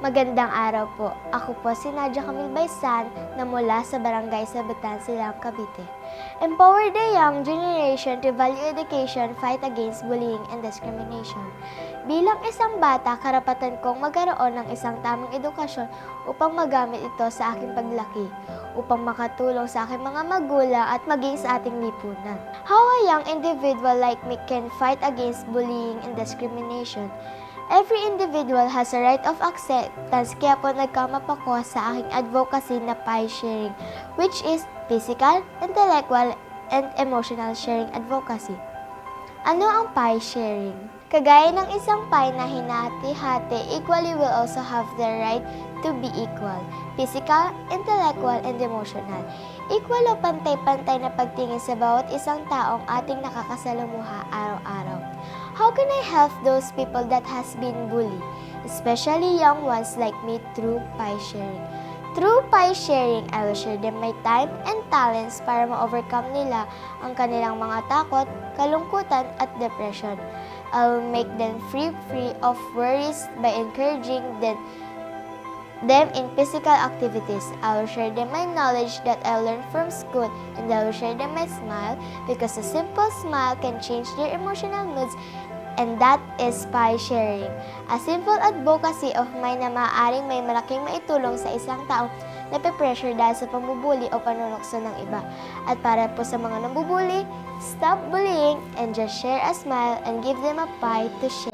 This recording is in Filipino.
Magandang araw po. Ako po si Nadia Camille Baysan na mula sa Barangay Sabutan, Silang, Cavite. Empower the young generation to value education, fight against bullying and discrimination. Bilang isang bata, karapatan kong magkaroon ng isang tamang edukasyon upang magamit ito sa aking paglaki, upang makatulong sa aking mga magulang at maging sa ating lipunan. How a young individual like me can fight against bullying and discrimination? Every individual has a right of acceptance, kaya po nagkamap ako sa aking advocacy na pie sharing, which is physical, intellectual, and emotional sharing advocacy. Ano ang pie sharing? Kagaya ng isang pie na hinati-hati, equally will also have the right to be equal, physical, intellectual, and emotional. Equal o pantay-pantay na pagtingin sa bawat isang taong ating nakakasalumuha araw-araw. How can I help those people that has been bullied, especially young ones like me, through pie sharing? Through pie sharing, I will share them my time and talents para ma-overcome nila ang kanilang mga takot, kalungkutan, at depression. I will make them free of worries by encouraging them in physical activities. I will share them my knowledge that I learned from school, and I will share them my smile because a simple smile can change their emotional moods, and that is pie sharing. A simple advocacy of mine na maaaring may malaking maitulong sa isang tao na pe-pressure dahil sa pambubuli o panunukso ng iba. At para po sa mga nambubuli, stop bullying and just share a smile and give them a pie to share.